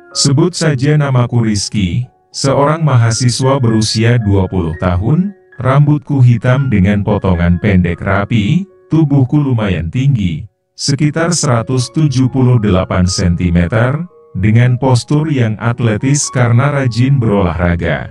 Sebut saja namaku Rizky, seorang mahasiswa berusia 20 tahun, rambutku hitam dengan potongan pendek rapi, tubuhku lumayan tinggi, sekitar 178 cm, dengan postur yang atletis karena rajin berolahraga.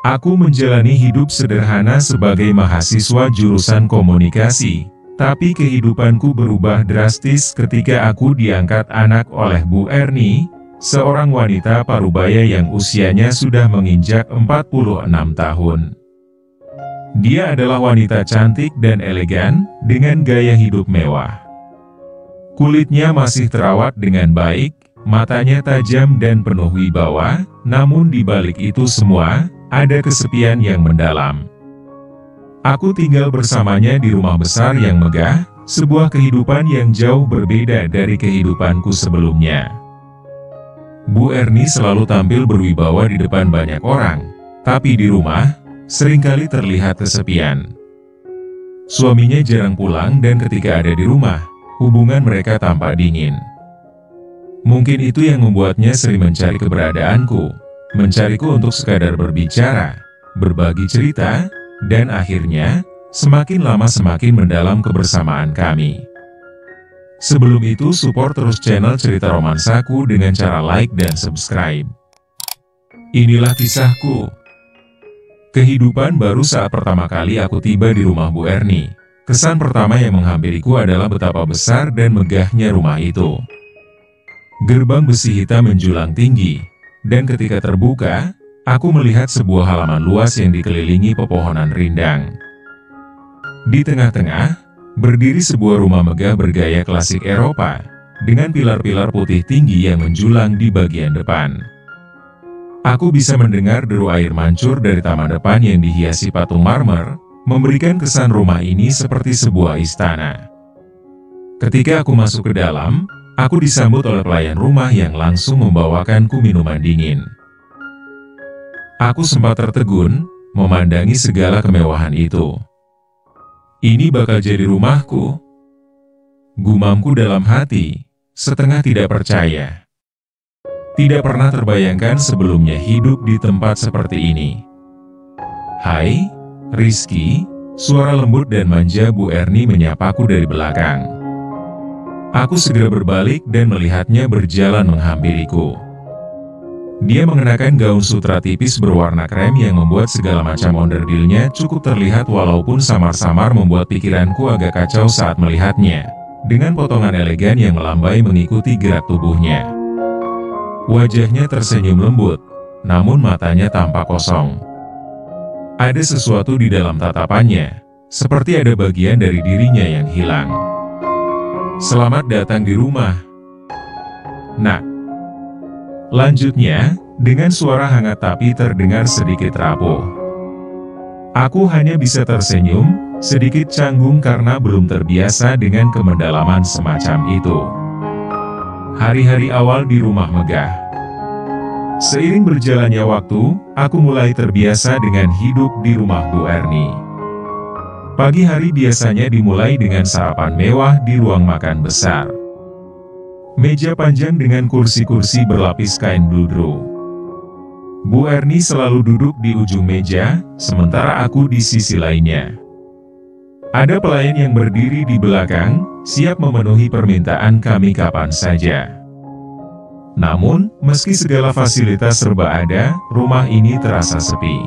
Aku menjalani hidup sederhana sebagai mahasiswa jurusan komunikasi, tapi kehidupanku berubah drastis ketika aku diangkat anak oleh Bu Erni, seorang wanita parubaya yang usianya sudah menginjak 46 tahun. Dia adalah wanita cantik dan elegan, dengan gaya hidup mewah. Kulitnya masih terawat dengan baik, matanya tajam dan penuh wibawa, namun di balik itu semua, ada kesepian yang mendalam. Aku tinggal bersamanya di rumah besar yang megah, sebuah kehidupan yang jauh berbeda dari kehidupanku sebelumnya. Bu Erni selalu tampil berwibawa di depan banyak orang, tapi di rumah, seringkali terlihat kesepian. Suaminya jarang pulang dan ketika ada di rumah, hubungan mereka tampak dingin. Mungkin itu yang membuatnya sering mencari keberadaanku, mencariku untuk sekadar berbicara, berbagi cerita, dan akhirnya, semakin lama semakin mendalam kebersamaan kami. Sebelum itu support terus channel Cerita Romansaku dengan cara like dan subscribe. Inilah kisahku. Kehidupan baru saat pertama kali aku tiba di rumah Bu Erni. Kesan pertama yang menghampiriku adalah betapa besar dan megahnya rumah itu. Gerbang besi hitam menjulang tinggi, dan ketika terbuka, aku melihat sebuah halaman luas yang dikelilingi pepohonan rindang. Di tengah-tengah, berdiri sebuah rumah megah bergaya klasik Eropa, dengan pilar-pilar putih tinggi yang menjulang di bagian depan. Aku bisa mendengar deru air mancur dari taman depan yang dihiasi patung marmer, memberikan kesan rumah ini seperti sebuah istana. Ketika aku masuk ke dalam, aku disambut oleh pelayan rumah yang langsung membawakanku minuman dingin. Aku sempat tertegun, memandangi segala kemewahan itu. Ini bakal jadi rumahku? Gumamku dalam hati, setengah tidak percaya. Tidak pernah terbayangkan sebelumnya hidup di tempat seperti ini. Hai, Rizky, suara lembut dan manja Bu Erni menyapaku dari belakang. Aku segera berbalik dan melihatnya berjalan menghampiriku. Dia mengenakan gaun sutra tipis berwarna krem yang membuat segala macam onderdilnya cukup terlihat walaupun samar-samar membuat pikiranku agak kacau saat melihatnya, dengan potongan elegan yang melambai mengikuti gerak tubuhnya. Wajahnya tersenyum lembut, namun matanya tampak kosong. Ada sesuatu di dalam tatapannya, seperti ada bagian dari dirinya yang hilang. Selamat datang di rumah, Nak. Lanjutnya, dengan suara hangat tapi terdengar sedikit rapuh. Aku hanya bisa tersenyum, sedikit canggung karena belum terbiasa dengan kemendalaman semacam itu. Hari-hari awal di rumah megah. Seiring berjalannya waktu, aku mulai terbiasa dengan hidup di rumah Bu Erni. Pagi hari biasanya dimulai dengan sarapan mewah di ruang makan besar. Meja panjang dengan kursi-kursi berlapis kain bludru. Bu Erni selalu duduk di ujung meja, sementara aku di sisi lainnya. Ada pelayan yang berdiri di belakang, siap memenuhi permintaan kami kapan saja. Namun, meski segala fasilitas serba ada, rumah ini terasa sepi.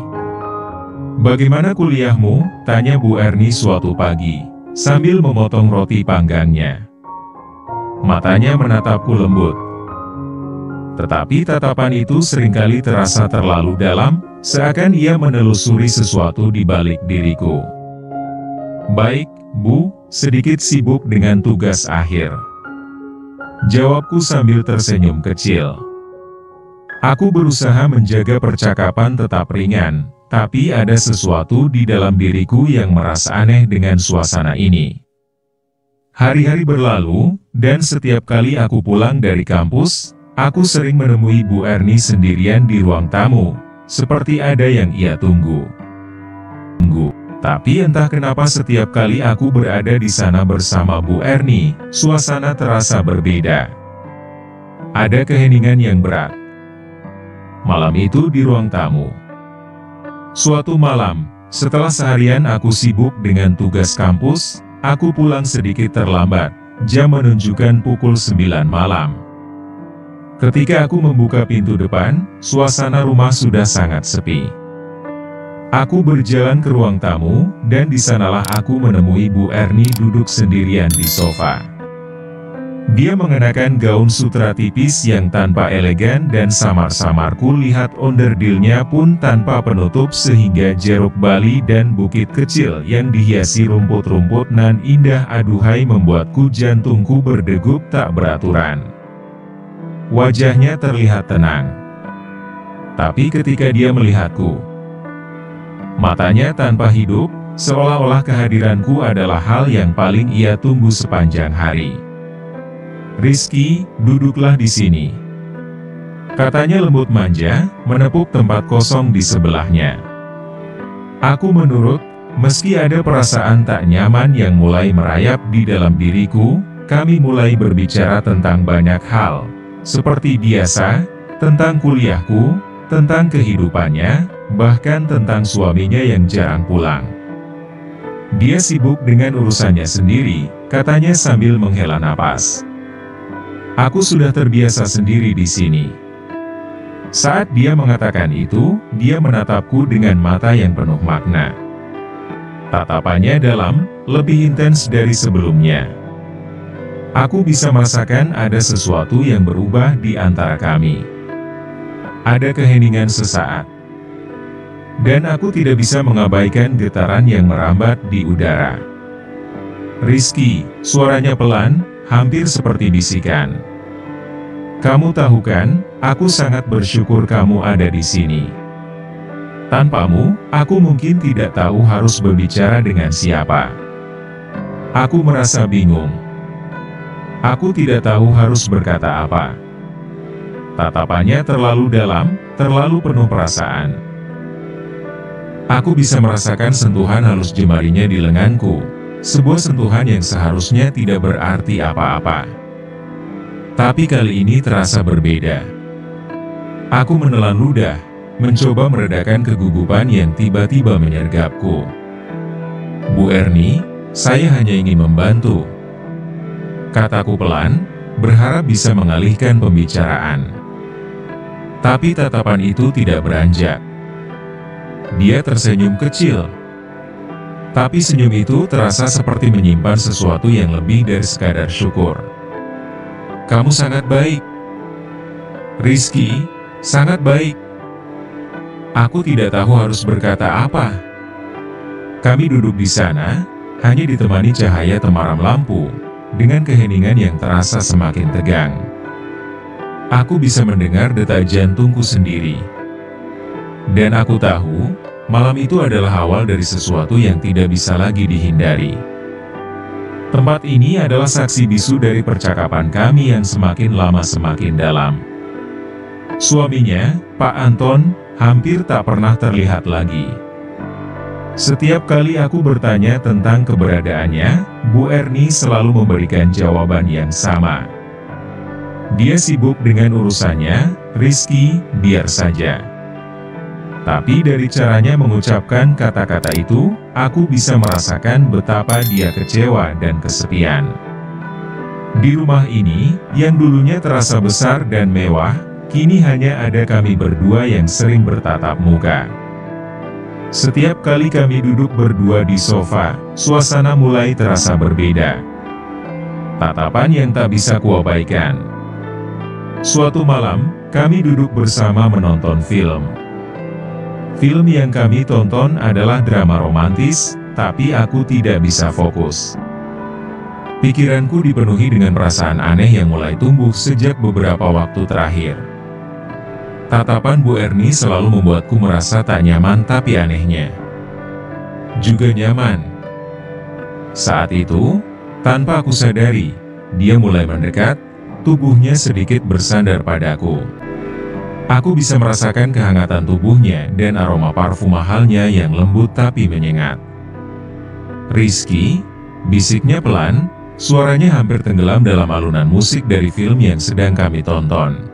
"Bagaimana kuliahmu?" tanya Bu Erni suatu pagi, sambil memotong roti panggangnya. Matanya menatapku lembut. Tetapi tatapan itu seringkali terasa terlalu dalam, seakan ia menelusuri sesuatu di balik diriku. "Baik, Bu, sedikit sibuk dengan tugas akhir," jawabku sambil tersenyum kecil. Aku berusaha menjaga percakapan tetap ringan, tapi ada sesuatu di dalam diriku yang merasa aneh dengan suasana ini. Hari-hari berlalu, dan setiap kali aku pulang dari kampus, aku sering menemui Bu Erni sendirian di ruang tamu, seperti ada yang ia tunggu. Tapi entah kenapa setiap kali aku berada di sana bersama Bu Erni, suasana terasa berbeda. Ada keheningan yang berat. Malam itu di ruang tamu. Suatu malam, setelah seharian aku sibuk dengan tugas kampus, aku pulang sedikit terlambat. Jam menunjukkan pukul 9 malam. Ketika aku membuka pintu depan, suasana rumah sudah sangat sepi. Aku berjalan ke ruang tamu, dan di sanalah aku menemui Bu Erni duduk sendirian di sofa. Dia mengenakan gaun sutra tipis yang tanpa elegan dan samar-samar kulihat onderdilnya pun tanpa penutup sehingga jeruk Bali dan bukit kecil yang dihiasi rumput-rumput nan indah aduhai membuatku jantungku berdegup tak beraturan. Wajahnya terlihat tenang. Tapi ketika dia melihatku, matanya tanpa hidup, seolah-olah kehadiranku adalah hal yang paling ia tunggu sepanjang hari. "Rizky, duduklah di sini," katanya lembut manja, menepuk tempat kosong di sebelahnya. Aku menurut, meski ada perasaan tak nyaman yang mulai merayap di dalam diriku. Kami mulai berbicara tentang banyak hal, seperti biasa, tentang kuliahku, tentang kehidupannya, bahkan tentang suaminya yang jarang pulang. "Dia sibuk dengan urusannya sendiri," katanya sambil menghela napas. "Aku sudah terbiasa sendiri di sini." Saat dia mengatakan itu, dia menatapku dengan mata yang penuh makna. Tatapannya dalam, lebih intens dari sebelumnya. Aku bisa merasakan ada sesuatu yang berubah di antara kami. Ada keheningan sesaat. Dan aku tidak bisa mengabaikan getaran yang merambat di udara. "Rizky," suaranya pelan, hampir seperti bisikan. "Kamu tahu kan, aku sangat bersyukur kamu ada di sini. Tanpamu, aku mungkin tidak tahu harus berbicara dengan siapa. Aku merasa bingung. Aku tidak tahu harus berkata apa." Tatapannya terlalu dalam, terlalu penuh perasaan. Aku bisa merasakan sentuhan halus jemarinya di lenganku, sebuah sentuhan yang seharusnya tidak berarti apa-apa. Tapi kali ini terasa berbeda. Aku menelan ludah, mencoba meredakan kegugupan yang tiba-tiba menyergapku. "Bu Erni, saya hanya ingin membantu," kataku pelan, berharap bisa mengalihkan pembicaraan. Tapi tatapan itu tidak beranjak. Dia tersenyum kecil. Tapi senyum itu terasa seperti menyimpan sesuatu yang lebih dari sekadar syukur. "Kamu sangat baik, Rizky, sangat baik." Aku tidak tahu harus berkata apa. Kami duduk di sana, hanya ditemani cahaya temaram lampu, dengan keheningan yang terasa semakin tegang. Aku bisa mendengar detak jantungku sendiri. Dan aku tahu, malam itu adalah awal dari sesuatu yang tidak bisa lagi dihindari. Tempat ini adalah saksi bisu dari percakapan kami yang semakin lama semakin dalam. Suaminya, Pak Anton, hampir tak pernah terlihat lagi. Setiap kali aku bertanya tentang keberadaannya, Bu Erni selalu memberikan jawaban yang sama. "Dia sibuk dengan urusannya, Rizky, biar saja." Tapi dari caranya mengucapkan kata-kata itu, aku bisa merasakan betapa dia kecewa dan kesepian. Di rumah ini, yang dulunya terasa besar dan mewah, kini hanya ada kami berdua yang sering bertatap muka. Setiap kali kami duduk berdua di sofa, suasana mulai terasa berbeda. Tatapan yang tak bisa kuabaikan. Suatu malam, kami duduk bersama menonton film. Film yang kami tonton adalah drama romantis, tapi aku tidak bisa fokus. Pikiranku dipenuhi dengan perasaan aneh yang mulai tumbuh sejak beberapa waktu terakhir. Tatapan Bu Erni selalu membuatku merasa tak nyaman, tapi anehnya juga nyaman. Saat itu, tanpa aku sadari, dia mulai mendekat, tubuhnya sedikit bersandar padaku. Aku bisa merasakan kehangatan tubuhnya dan aroma parfum mahalnya yang lembut tapi menyengat. "Rizky," bisiknya pelan, Suaranya hampir tenggelam dalam alunan musik dari film yang sedang kami tonton.